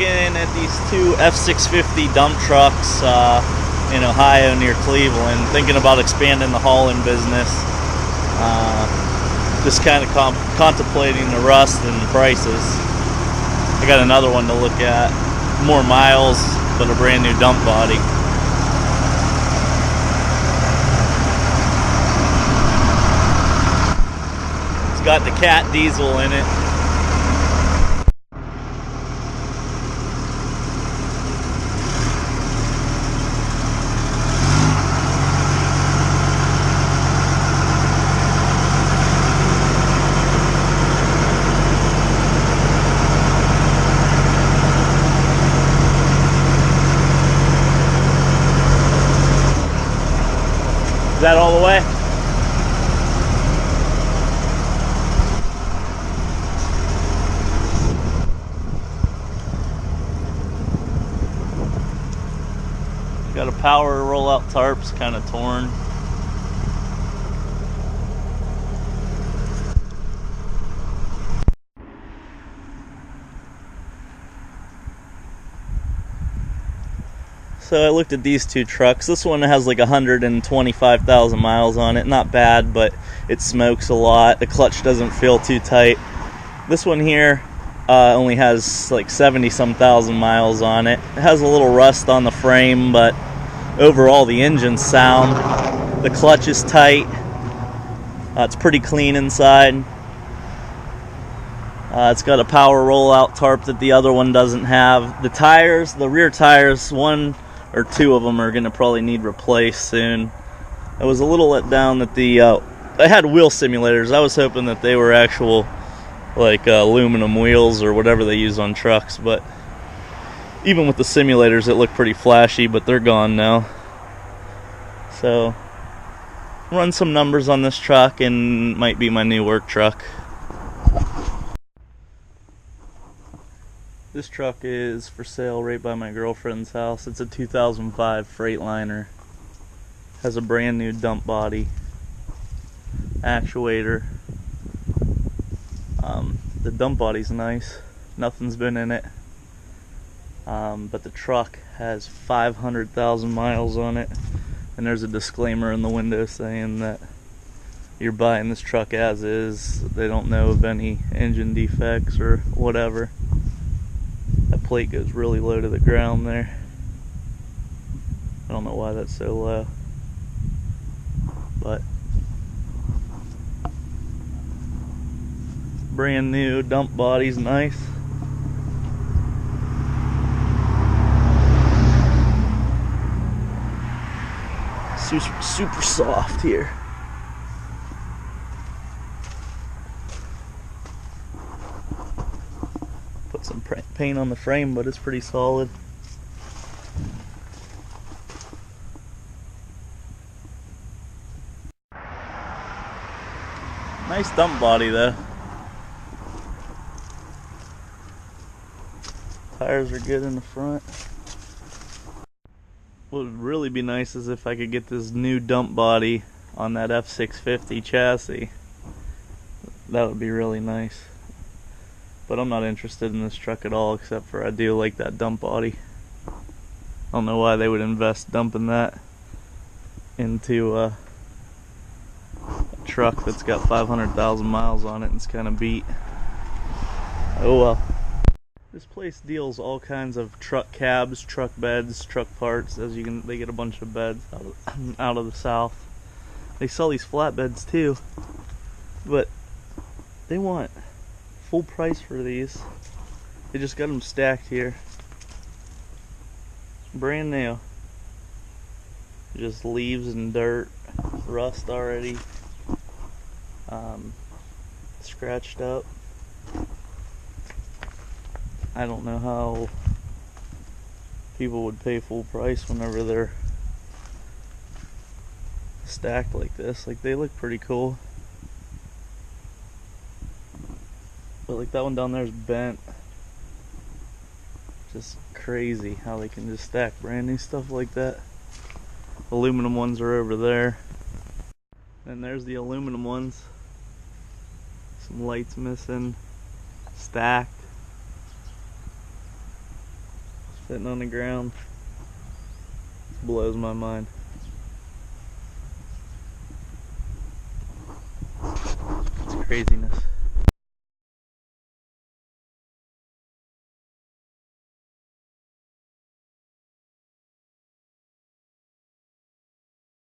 looking at these two F-650 dump trucks in Ohio near Cleveland, thinking about expanding the hauling business. Just kind of contemplating the rust and prices. I got another one to look at, more miles, but a brand new dump body. It's got the cat diesel in it. Is that all the way? Got a power roll-out tarps, kind of torn. So I looked at these two trucks. This one has like 125,000 miles on it. Not bad, but it smokes a lot. The clutch doesn't feel too tight. This one here only has like 70-some thousand miles on it. It has a little rust on the frame, but overall the engine's sound. The clutch is tight. It's pretty clean inside. It's got a power rollout tarp that the other one doesn't have. The tires, the rear tires, one or two of them are going to probably need replaced soon. I was a little let down that they had wheel simulators. I was hoping that they were actual like aluminum wheels or whatever they use on trucks, but even with the simulators it looked pretty flashy, but they're gone now. So run some numbers on this truck and might be my new work truck. This truck is for sale right by my girlfriend's house. It's a 2005 Freightliner. Has a brand new dump body, actuator. The dump body's nice. Nothing's been in it. But the truck has 500,000 miles on it. And there's a disclaimer in the window saying that you're buying this truck as is. They don't know of any engine defects or whatever. That plate goes really low to the ground there. I don't know why that's so low, but brand new dump body's nice. Super soft here. Put some paint on the frame, but it's pretty solid. Nice dump body though. Tires are good in the front. What would really be nice is if I could get this new dump body on that F-650 chassis. That would be really nice. But I'm not interested in this truck at all, except for I do like that dump body. I don't know why they would invest dumping that into a truck that's got 500,000 miles on it and it's kind of beat. Oh well. This place deals all kinds of truck cabs, truck beds, truck parts. They get a bunch of beds out of the south. They sell these flatbeds too, but they want full price for these. They just got them stacked here, brand new. Just leaves and dirt, rust already, scratched up. I don't know how people would pay full price whenever they're stacked like this. Like, they look pretty cool, but like that one down there is bent. Just crazy how they can just stack brand new stuff like that. Aluminum ones are over there, and there's the aluminum ones. Some lights missing, stacked. sitting on the ground. It blows my mind. It's craziness.